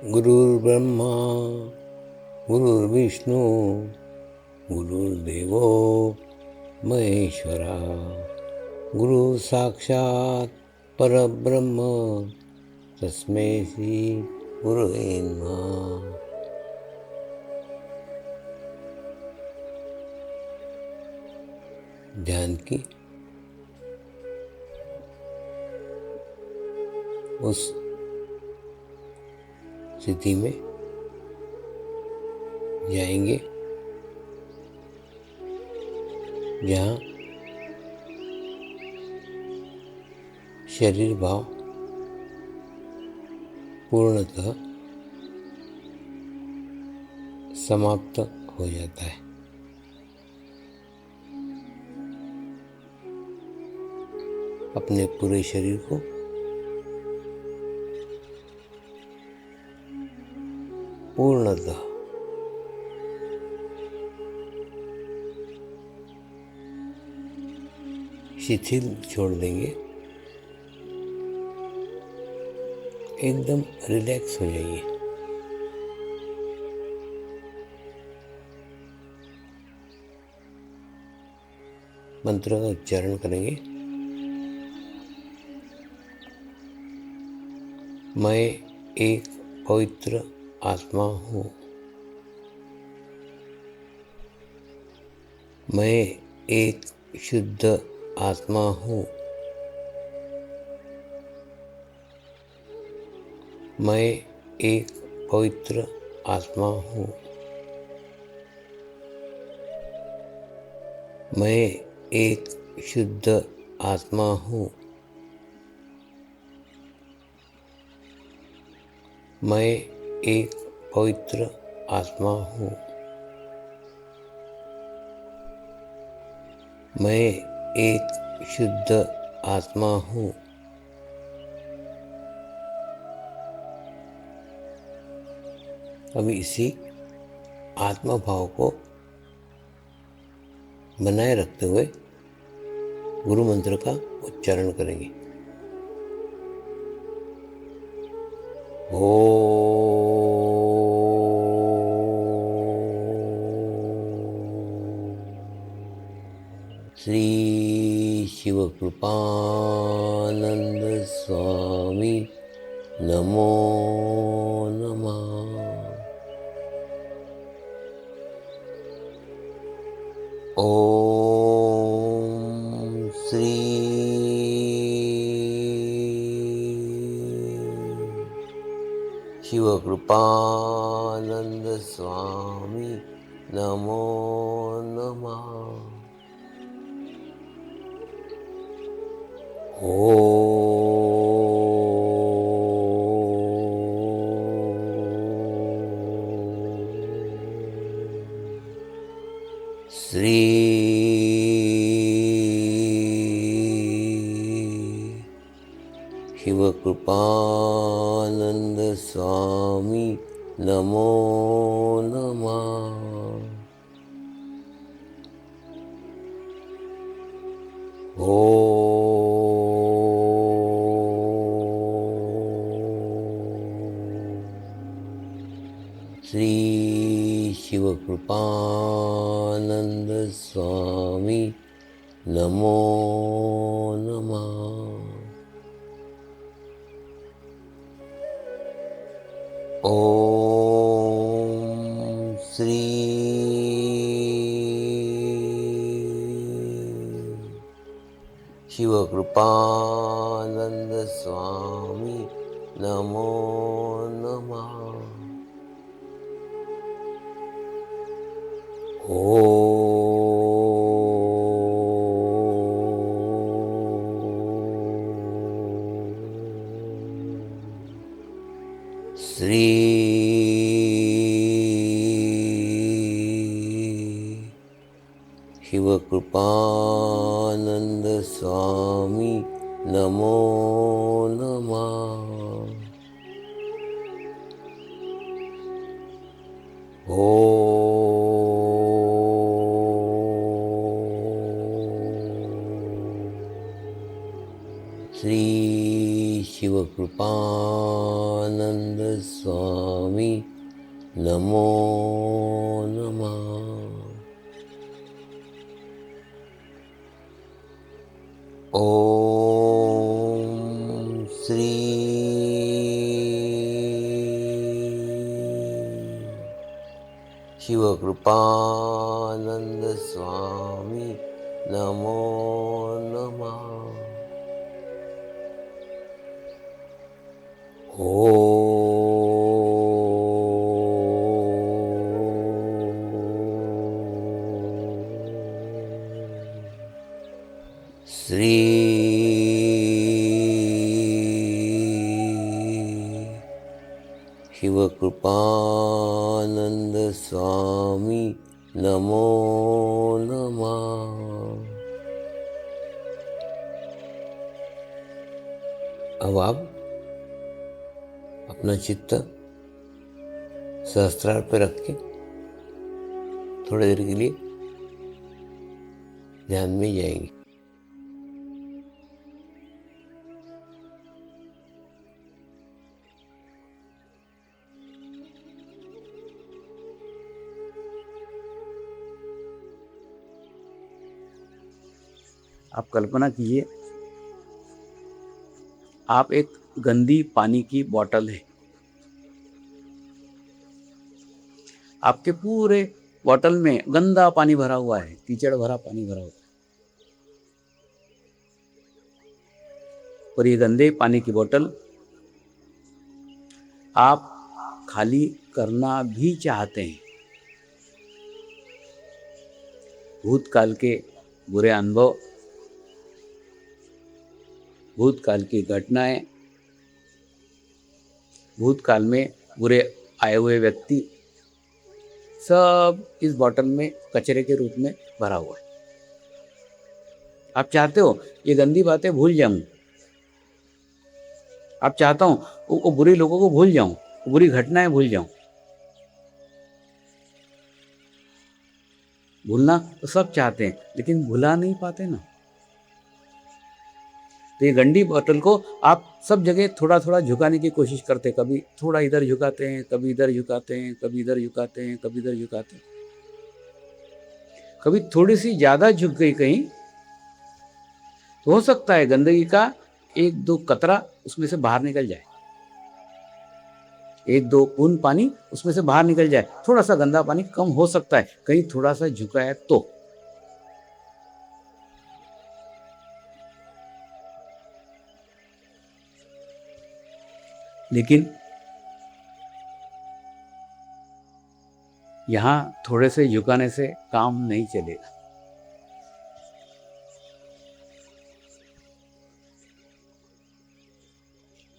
गुरुर्ब्रह्मा गुरुर्विष्णू गुरुर्देवो महेश्वरा गुरु साक्षात परब्रह्म तस्मै श्री गुरुवे नमः। ध्यान की उस स्थिति में जाएंगे जहाँ शरीर भाव पूर्णतः समाप्त हो जाता है। अपने पूरे शरीर को पूर्णतः शिथिल छोड़ देंगे, एकदम रिलैक्स हो जाइए। मंत्र का उच्चारण करेंगे। मैं एक पवित्र आत्मा हूँ। मैं एक शुद्ध आत्मा हूँ। मैं एक पवित्र आत्मा हूँ। मैं एक शुद्ध आत्मा हूँ। मैं एक पवित्र आत्मा हूँ। मैं एक शुद्ध आत्मा हूँ। अभी इसी आत्मा भाव को बनाए रखते हुए गुरु मंत्र का उच्चारण करेंगे। श्री शिवकृपानंद स्वामी नमो नमः। ओम श्री शिवकृपानंद स्वामी नमो नमः। श्री शिवकृपानंद स्वामी नमो नमः। श्री शिवकृपानंद स्वामी नमो नमः। ओम श्री शिवकृपानंद स्वामी नमो नमः। श्री शिवकृपानंद स्वामी नमो नमः। श्री शिवकृपानंद स्वामी नमो नमः। ओम श्री शिवकृपानंद स्वामी नमो नमः। श्री शिवकृपानंद स्वामी नमो नमः। अब आप अपना चित्त सहस्त्रार पे रख के थोड़ी देर के लिए ध्यान में जाएंगे। आप कल्पना कीजिए, आप एक गंदी पानी की बोतल है, आपके पूरे बोतल में गंदा पानी भरा हुआ है, कीचड़ भरा पानी भरा हुआ है, और ये गंदे पानी की बोतल आप खाली करना भी चाहते हैं। भूतकाल के बुरे अनुभव, भूतकाल की घटनाएं, भूतकाल में बुरे आए हुए व्यक्ति, सब इस बोतल में कचरे के रूप में भरा हुआ है। आप चाहते हो ये गंदी बातें भूल जाऊं, आप चाहता हूं वो बुरे लोगों को भूल जाऊं, बुरी घटनाएं भूल जाऊं। भूलना तो सब चाहते हैं, लेकिन भुला नहीं पाते ना। तो ये गंदी बोतल को आप सब जगह थोड़ा थोड़ा झुकाने की कोशिश करते हैं। कभी थोड़ा इधर झुकाते हैं, कभी इधर झुकाते हैं, कभी इधर झुकाते हैं, कभी इधर झुकाते हैं। कभी थोड़ी सी ज्यादा झुक गई कहीं तो हो सकता है गंदगी का एक दो कतरा उसमें से बाहर निकल जाए, एक दो बूंद पानी उसमें से बाहर निकल जाए। थोड़ा सा गंदा पानी कम हो सकता है कहीं थोड़ा सा झुका है तो। लेकिन यहां थोड़े से झुकाने से काम नहीं चलेगा।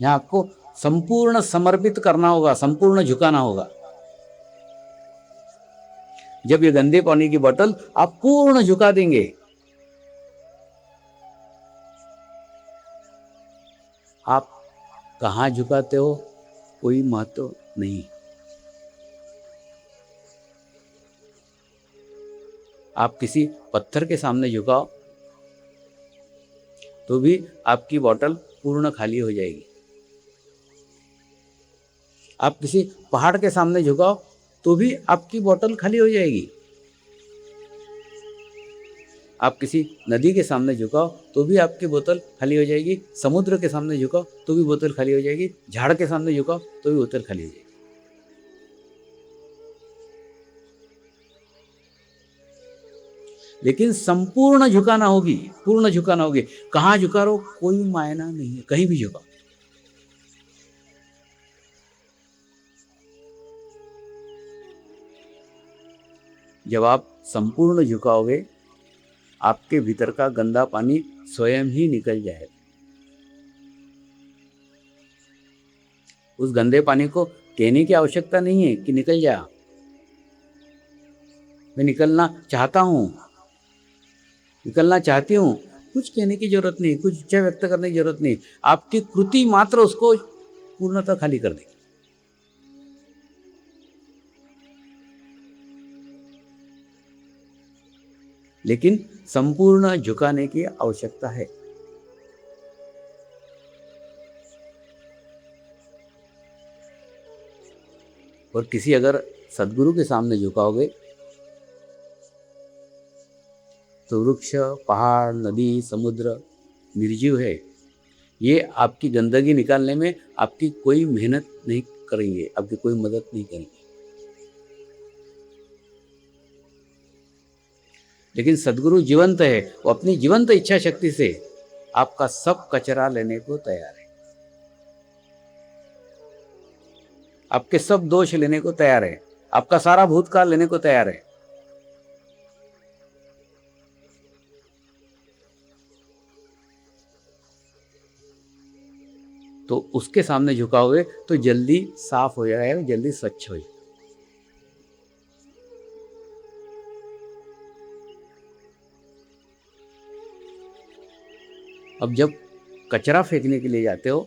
यहां आपको संपूर्ण समर्पित करना होगा, संपूर्ण झुकाना होगा। जब ये गंदे पानी की बोतल आप पूर्ण झुका देंगे, आप कहां झुकाते हो कोई महत्व नहीं। आप किसी पत्थर के सामने झुकाओ तो भी आपकी बोतल पूर्ण खाली हो जाएगी। आप किसी पहाड़ के सामने झुकाओ तो भी आपकी बोतल खाली हो जाएगी। आप किसी नदी के सामने झुकाओ तो भी आपकी बोतल खाली हो जाएगी। समुद्र के सामने झुकाओ तो भी बोतल खाली हो जाएगी। झाड़ के सामने झुकाओ तो भी बोतल खाली हो जाएगी। लेकिन संपूर्ण झुकाना होगी, पूर्ण झुकाना होगी। कहां झुका रहो कोई मायना नहीं है, कहीं भी झुकाओ। जब आप संपूर्ण झुकाओगे, आपके भीतर का गंदा पानी स्वयं ही निकल जाएगा। उस गंदे पानी को कहने की आवश्यकता नहीं है कि निकल जा, मैं निकलना चाहता हूं, निकलना चाहती हूं। कुछ कहने की जरूरत नहीं, कुछ इच्छा व्यक्त करने की जरूरत नहीं। आपकी कृति मात्र उसको पूर्णतः खाली कर देगी। लेकिन संपूर्ण झुकाने की आवश्यकता है। और किसी अगर सदगुरु के सामने झुकाओगे तो वृक्ष, पहाड़, नदी, समुद्र निर्जीव है। ये आपकी गंदगी निकालने में आपकी कोई मेहनत नहीं करेंगे, आपकी कोई मदद नहीं करेंगे। लेकिन सदगुरु जीवंत है, वो अपनी जीवंत इच्छा शक्ति से आपका सब कचरा लेने को तैयार है, आपके सब दोष लेने को तैयार है, आपका सारा भूतकाल लेने को तैयार है। तो उसके सामने झुकाओगे तो जल्दी साफ हो जाएगा, जल्दी स्वच्छ हो जाएगा। अब जब कचरा फेंकने के लिए जाते हो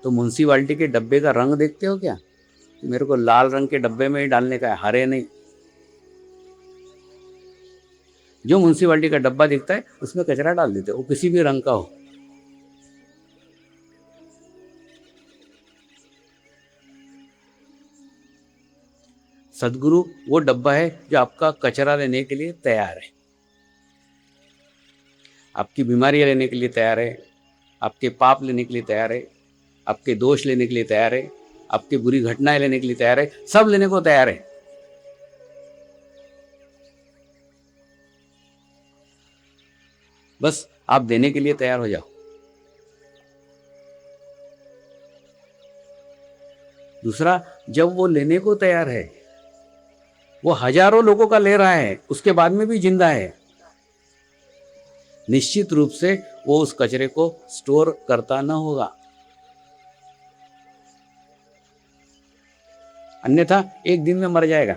तो म्युनिसिपालिटी के डब्बे का रंग देखते हो क्या? मेरे को लाल रंग के डब्बे में ही डालने का है, हरे नहीं। जो म्युनिसिपालिटी का डब्बा दिखता है उसमें कचरा डाल देते हो, वो किसी भी रंग का हो। सदगुरु वो डब्बा है जो आपका कचरा लेने के लिए तैयार है, आपकी बीमारियां लेने के लिए तैयार है, आपके पाप लेने के लिए तैयार है, आपके दोष लेने के लिए तैयार है, आपकी बुरी घटनाएं लेने के लिए तैयार है, सब लेने को तैयार है। बस आप देने के लिए तैयार हो जाओ। दूसरा, जब वो लेने को तैयार है, वो हजारों लोगों का ले रहा है, उसके बाद में भी जिंदा है, निश्चित रूप से वो उस कचरे को स्टोर करता न होगा, अन्यथा एक दिन में मर जाएगा।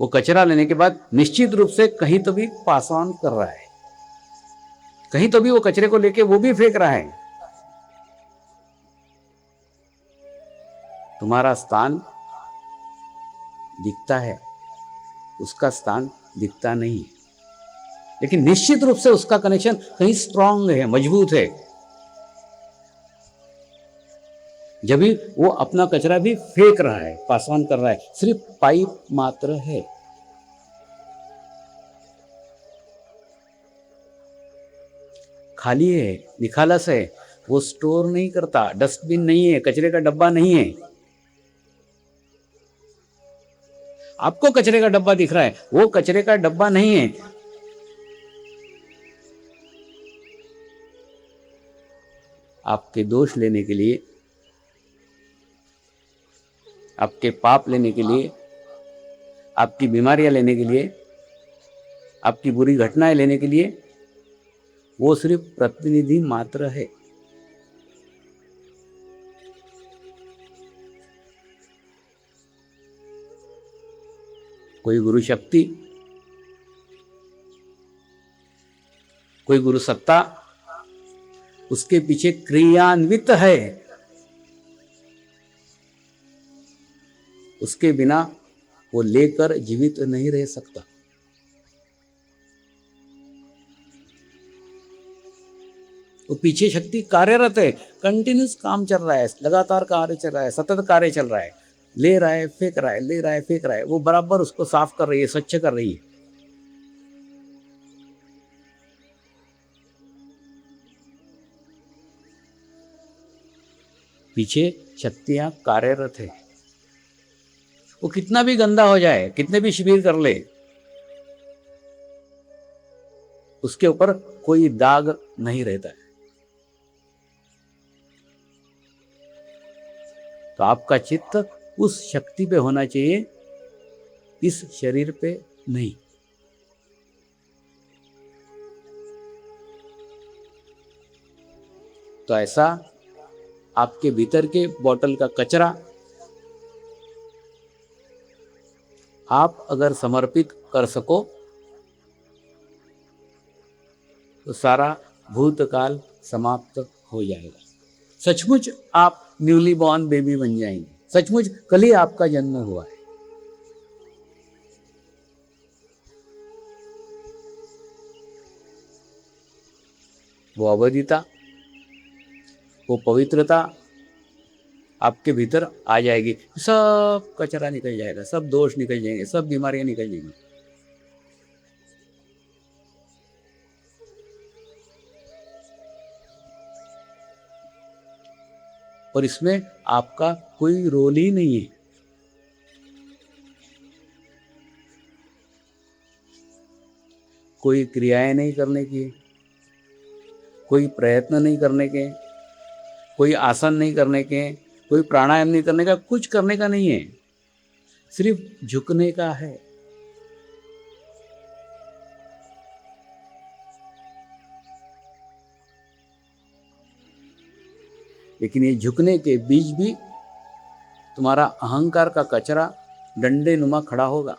वो कचरा लेने के बाद निश्चित रूप से कहीं तो भी पास ऑन कर रहा है, कहीं तो भी वो कचरे को लेके वो भी फेंक रहा है। तुम्हारा स्थान दिखता है, उसका स्थान दिखता नहीं, लेकिन निश्चित रूप से उसका कनेक्शन कहीं स्ट्रांग है, मजबूत है। जब भी वो अपना कचरा भी फेंक रहा है, पास ऑन कर रहा है, सिर्फ पाइप मात्र है। खाली है, निखालस है, वो स्टोर नहीं करता, डस्टबिन नहीं है, कचरे का डब्बा नहीं है। आपको कचरे का डब्बा दिख रहा है, वो कचरे का डब्बा नहीं है। आपके दोष लेने के लिए, आपके पाप लेने के लिए, आपकी बीमारियां लेने के लिए, आपकी बुरी घटनाएं लेने के लिए वो सिर्फ प्रतिनिधि मात्र है। कोई गुरु शक्ति, कोई गुरु सत्ता उसके पीछे क्रियान्वित है, उसके बिना वो लेकर जीवित नहीं रह सकता। वो पीछे शक्ति कार्यरत है, कंटिन्यूस काम चल रहा है, लगातार कार्य चल रहा है, सतत कार्य चल रहा है, ले रहा है फेंक रहा है, ले रहा है फेंक रहा है, वो बराबर उसको साफ कर रही है, स्वच्छ कर रही है। पीछे शक्तियां कार्यरत है। वो कितना भी गंदा हो जाए, कितने भी शिविर कर ले, उसके ऊपर कोई दाग नहीं रहता है। तो आपका चित्त उस शक्ति पे होना चाहिए, इस शरीर पे नहीं। तो ऐसा आपके भीतर के बॉटल का कचरा आप अगर समर्पित कर सको तो सारा भूतकाल समाप्त हो जाएगा। सचमुच आप न्यूली बॉर्न बेबी बन जाएंगे, सचमुच कल ही आपका जन्म हुआ है। वो अवधिता, वो पवित्रता आपके भीतर आ जाएगी, सब कचरा निकल जाएगा, सब दोष निकल जाएंगे, सब बीमारियां निकल जाएंगी। और इसमें आपका कोई रोल ही नहीं है। कोई क्रियाएं नहीं करने की, कोई प्रयत्न नहीं करने के, कोई आसन नहीं करने के, कोई प्राणायाम नहीं करने का, कुछ करने का नहीं है, सिर्फ झुकने का है। लेकिन ये झुकने के बीच भी तुम्हारा अहंकार का कचरा डंडे नुमा खड़ा होगा।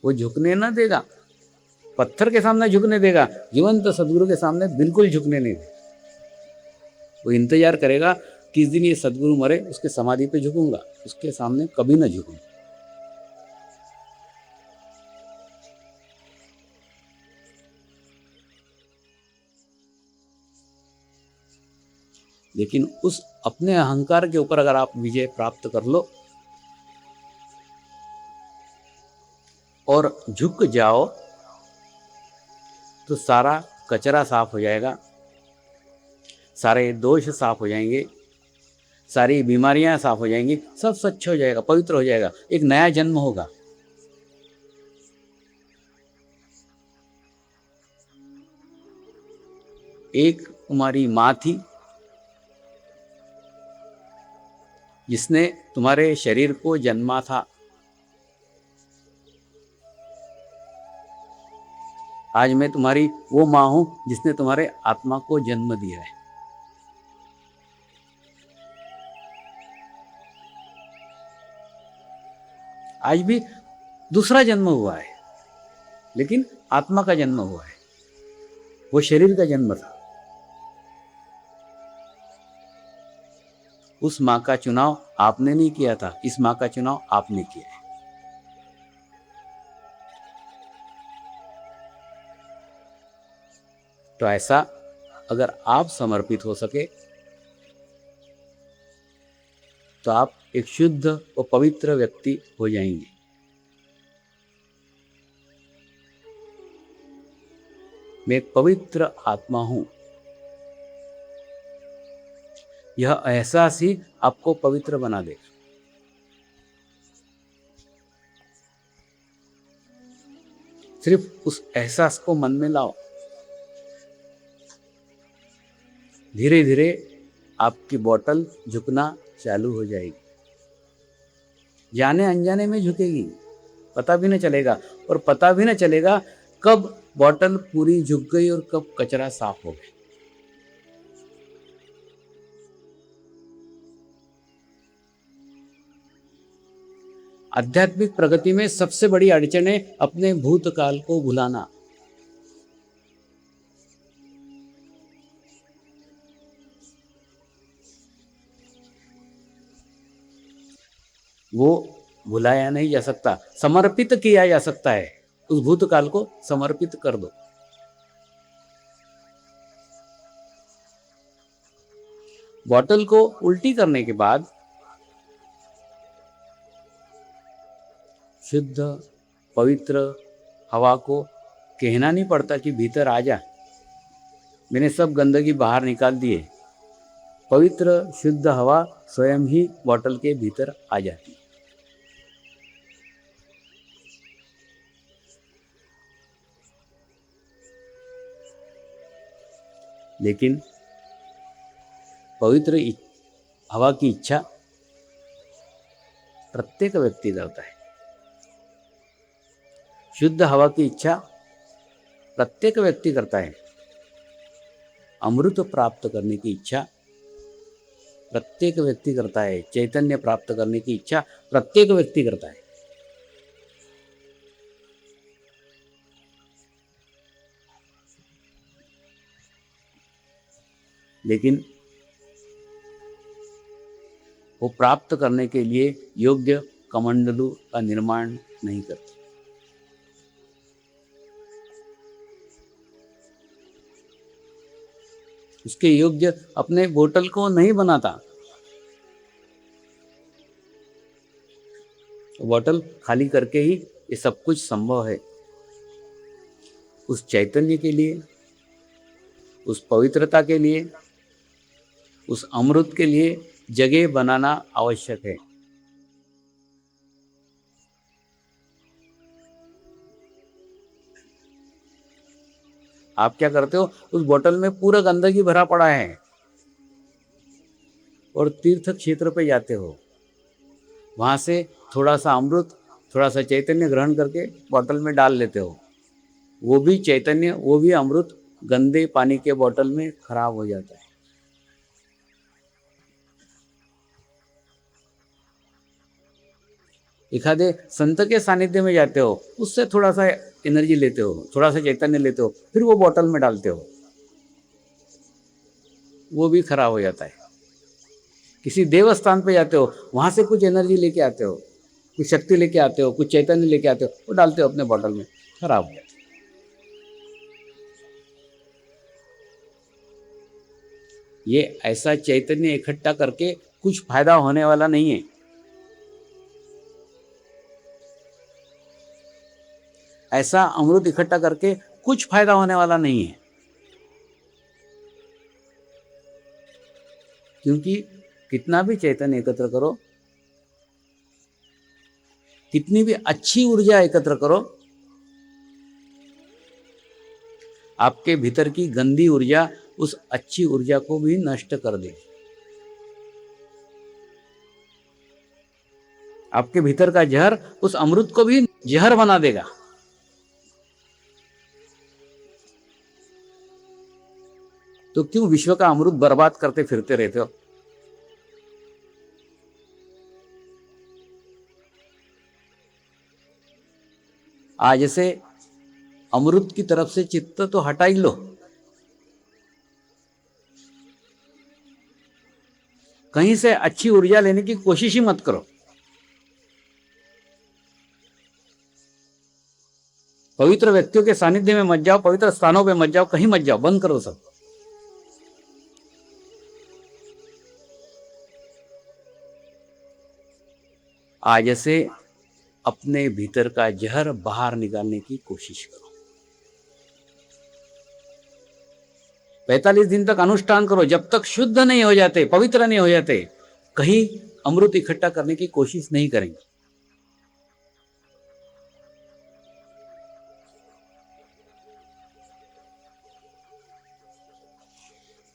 वो झुकने ना देगा, पत्थर के सामने झुकने देगा, जीवंत सदगुरु के सामने बिल्कुल झुकने नहीं देगा। वो इंतजार करेगा किस दिन ये सदगुरु मरे, उसके समाधि पे झुकूंगा, उसके सामने कभी ना झुकूंगा। लेकिन उस अपने अहंकार के ऊपर अगर आप विजय प्राप्त कर लो और झुक जाओ, तो सारा कचरा साफ हो जाएगा, सारे दोष साफ हो जाएंगे, सारी बीमारियां साफ हो जाएंगी, सब स्वच्छ हो जाएगा, पवित्र हो जाएगा, एक नया जन्म होगा। एक तुम्हारी माँ थी जिसने तुम्हारे शरीर को जन्मा था। आज मैं तुम्हारी वो माँ हूं जिसने तुम्हारे आत्मा को जन्म दिया है। आज भी दूसरा जन्म हुआ है, लेकिन आत्मा का जन्म हुआ है, वो शरीर का जन्म था। उस माँ का चुनाव आपने नहीं किया था, इस माँ का चुनाव आपने किया है। तो ऐसा अगर आप समर्पित हो सके तो आप एक शुद्ध और पवित्र व्यक्ति हो जाएंगे। मैं एक पवित्र आत्मा हूं, यह एहसास ही आपको पवित्र बना देगा। सिर्फ उस एहसास को मन में लाओ, धीरे धीरे आपकी बोतल झुकना चालू हो जाएगी। जाने अनजाने में झुकेगी, पता भी न चलेगा, और पता भी न चलेगा कब बोतल पूरी झुक गई और कब कचरा साफ हो गया। आध्यात्मिक प्रगति में सबसे बड़ी अड़चन है अपने भूतकाल को भुलाना। वो भुलाया नहीं जा सकता, समर्पित किया जा सकता है। उस भूतकाल को समर्पित कर दो। बोतल को उल्टी करने के बाद शुद्ध पवित्र हवा को कहना नहीं पड़ता कि भीतर आ जा, मैंने सब गंदगी बाहर निकाल दी है। पवित्र शुद्ध हवा स्वयं ही बोतल के भीतर आ जाती है। लेकिन पवित्र हवा की इच्छा प्रत्येक व्यक्ति करता है। शुद्ध हवा की इच्छा प्रत्येक व्यक्ति करता है। अमृत प्राप्त करने की इच्छा प्रत्येक व्यक्ति करता है। चैतन्य प्राप्त करने की इच्छा प्रत्येक व्यक्ति करता है। लेकिन वो प्राप्त करने के लिए योग्य कमंडलू का निर्माण नहीं करते। उसके योग्य अपने बोतल को नहीं बनाता। बोतल खाली करके ही ये सब कुछ संभव है। उस चैतन्य के लिए, उस पवित्रता के लिए, उस अमृत के लिए जगह बनाना आवश्यक है। आप क्या करते हो, उस बोतल में पूरा गंदगी भरा पड़ा है और तीर्थ क्षेत्र पे जाते हो, वहां से थोड़ा सा अमृत, थोड़ा सा चैतन्य ग्रहण करके बोतल में डाल लेते हो। वो भी चैतन्य, वो भी अमृत गंदे पानी के बोतल में खराब हो जाता है। एखादे संत के सानिध्य में जाते हो, उससे थोड़ा सा एनर्जी लेते हो, थोड़ा सा चैतन्य लेते हो, फिर वो बोतल में डालते हो, वो भी खराब हो जाता है। किसी देवस्थान पे जाते हो, वहां से कुछ एनर्जी लेके आते हो, कुछ शक्ति लेके आते हो, कुछ चैतन्य लेके आते हो, वो डालते हो अपने बोतल में, खराब हो जाता है। ये ऐसा चैतन्य इकट्ठा करके कुछ फायदा होने वाला नहीं है। ऐसा अमृत इकट्ठा करके कुछ फायदा होने वाला नहीं है, क्योंकि कितना भी चैतन्य एकत्र करो, कितनी भी अच्छी ऊर्जा एकत्र करो, आपके भीतर की गंदी ऊर्जा उस अच्छी ऊर्जा को भी नष्ट कर देगी। आपके भीतर का जहर उस अमृत को भी जहर बना देगा। तो क्यों विश्व का अमृत बर्बाद करते फिरते रहते हो? आज से अमृत की तरफ से चित्त तो हटा ही लो। कहीं से अच्छी ऊर्जा लेने की कोशिश ही मत करो। पवित्र व्यक्तियों के सानिध्य में मत जाओ, पवित्र स्थानों पे मत जाओ, कहीं मत जाओ, बंद करो सब। आज से अपने भीतर का जहर बाहर निकालने की कोशिश करो। 45 दिन तक अनुष्ठान करो, जब तक शुद्ध नहीं हो जाते, पवित्र नहीं हो जाते, कहीं अमृत इकट्ठा करने की कोशिश नहीं करेंगे।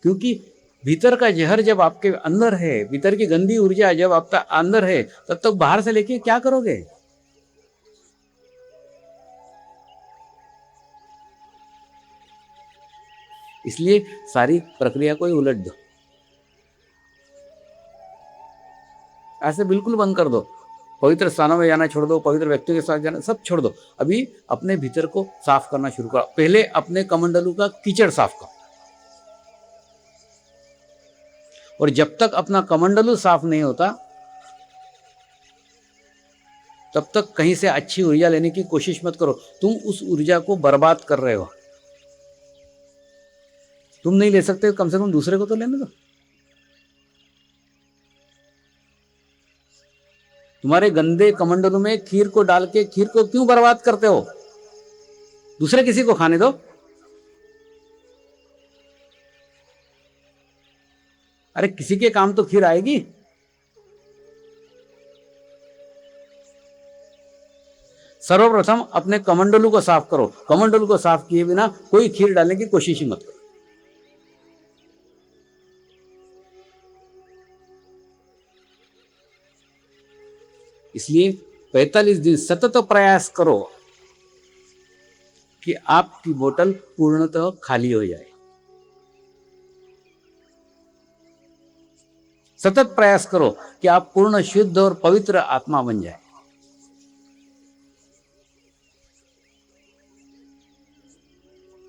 क्योंकि भीतर का जहर जब आपके अंदर है, भीतर की गंदी ऊर्जा जब आपका अंदर है, तब तक बाहर से लेके क्या करोगे? इसलिए सारी प्रक्रिया को ही उलट दो, ऐसे बिल्कुल बंद कर दो। पवित्र स्थानों में जाना छोड़ दो, पवित्र व्यक्तियों के साथ जाना सब छोड़ दो। अभी अपने भीतर को साफ करना शुरू करो। पहले अपने कमंडलू का कीचड़ साफ करो, और जब तक अपना कमंडलू साफ नहीं होता, तब तक कहीं से अच्छी ऊर्जा लेने की कोशिश मत करो। तुम उस ऊर्जा को बर्बाद कर रहे हो। तुम नहीं ले सकते, कम से कम दूसरे को तो लेने दो। तुम्हारे गंदे कमंडलू में खीर को डाल के खीर को क्यों बर्बाद करते हो? दूसरे किसी को खाने दो। अरे किसी के काम तो खीर आएगी। सर्वप्रथम अपने कमंडलू को साफ करो। कमंडलू को साफ किए बिना कोई खीर डालने की कोशिश ही मत करो। इसलिए 45 दिन सतत प्रयास करो कि आपकी बोतल पूर्णतः खाली हो जाए। सतत प्रयास करो कि आप पूर्ण शुद्ध और पवित्र आत्मा बन जाए।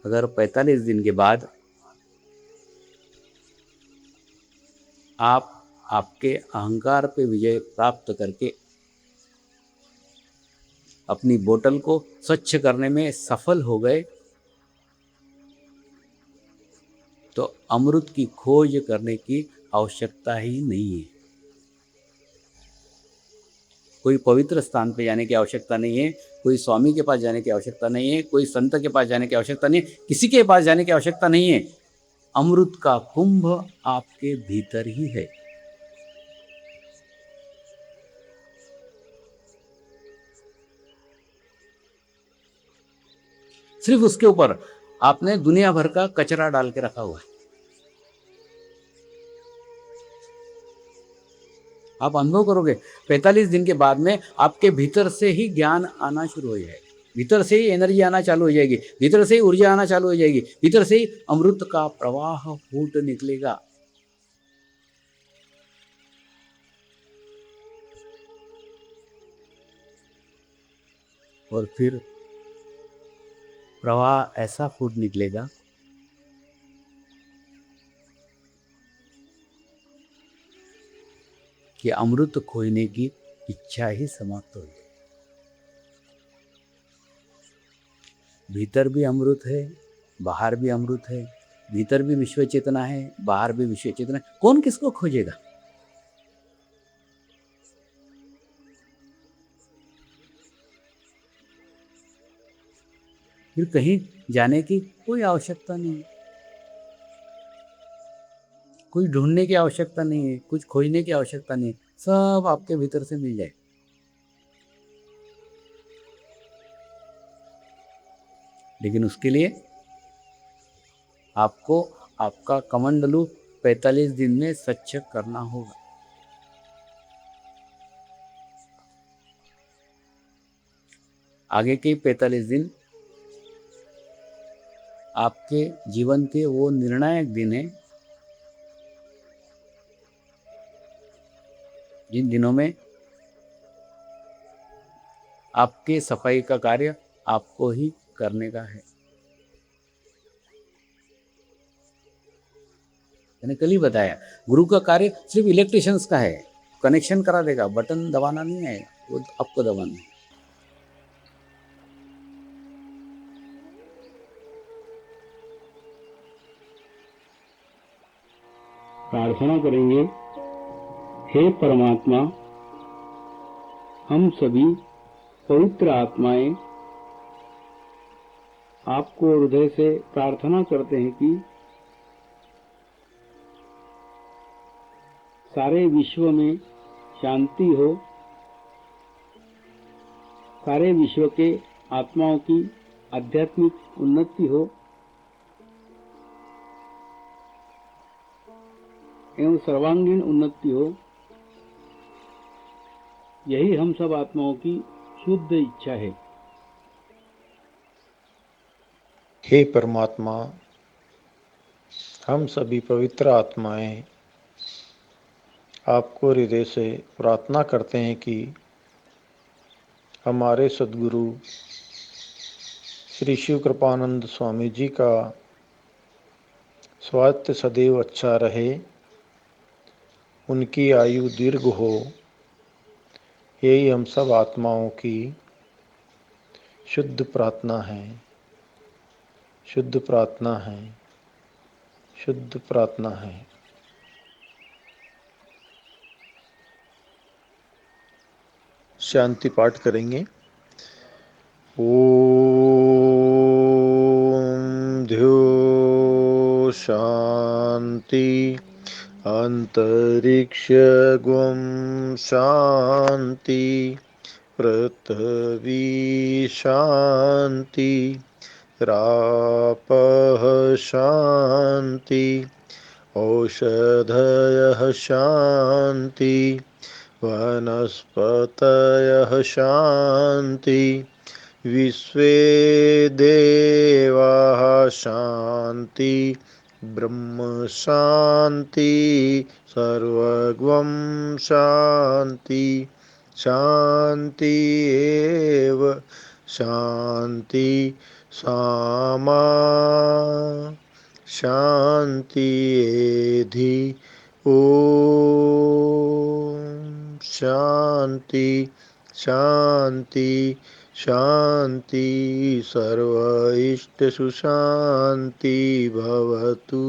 अगर 45 दिन के बाद आप आपके अहंकार पे विजय प्राप्त करके अपनी बोतल को स्वच्छ करने में सफल हो गए, तो अमृत की खोज करने की आवश्यकता ही नहीं है। कोई पवित्र स्थान पे जाने की आवश्यकता नहीं है, कोई स्वामी के पास जाने की आवश्यकता नहीं है, कोई संत के पास जाने की आवश्यकता नहीं है, किसी के पास जाने की आवश्यकता नहीं है। अमृत का कुंभ आपके भीतर ही है। सिर्फ उसके ऊपर आपने दुनिया भर का कचरा डाल के रखा हुआ है। आप अनुभव करोगे 45 दिन के बाद में आपके भीतर से ही ज्ञान आना शुरू हो जाएगा, भीतर से ही एनर्जी आना चालू हो जाएगी, भीतर से ही ऊर्जा आना चालू हो जाएगी, भीतर से ही अमृत का प्रवाह फूट निकलेगा। और फिर प्रवाह ऐसा फूट निकलेगा कि अमृत खोने की इच्छा ही समाप्त हो जाए। भीतर भी अमृत है, बाहर भी अमृत है, भीतर भी विश्व चेतना है, बाहर भी विश्व चेतना है। कौन किसको खोजेगा? फिर कहीं जाने की कोई आवश्यकता नहीं है, कोई ढूंढने की आवश्यकता नहीं है, कुछ खोजने की आवश्यकता नहीं है, सब आपके भीतर से मिल जाए। लेकिन उसके लिए आपको आपका कमंडलू 45 दिन में स्वच्छ करना होगा। आगे के 45 दिन आपके जीवन के वो निर्णायक दिन है जिन दिनों में आपके सफाई का कार्य आपको ही करने का है। मैंने कल ही बताया, गुरु का कार्य सिर्फ इलेक्ट्रिशियंस का है, कनेक्शन करा देगा, बटन दबाना नहीं है, वो आपको दबाना है। प्रार्थना करेंगे। हे परमात्मा, हम सभी पवित्र आत्माएं आपको हृदय से प्रार्थना करते हैं कि सारे विश्व में शांति हो, सारे विश्व के आत्माओं की आध्यात्मिक उन्नति हो एवं सर्वांगीण उन्नति हो। यही हम सब आत्माओं की शुद्ध इच्छा है। हे परमात्मा, हम सभी पवित्र आत्माएं आपको हृदय से प्रार्थना करते हैं कि हमारे सद्गुरु श्री शिव कृपानंद स्वामी जी का स्वास्थ्य सदैव अच्छा रहे, उनकी आयु दीर्घ हो। यही हम सब आत्माओं की शुद्ध प्रार्थना है, शुद्ध प्रार्थना है, शुद्ध प्रार्थना है। शांति पाठ करेंगे। ओम ध्यो शांति अंतरिक्ष गुम शांति पृथ्वी शांति रापः शांति औषधयः शांति वनस्पतयः शांति विश्वे देवाः शांति ब्रह्म शांति सर्वगं शांति शांति एव शांति सामा शांति एधि ओम शांति शांति शांति सर्व इष्टसु शांति भवतु।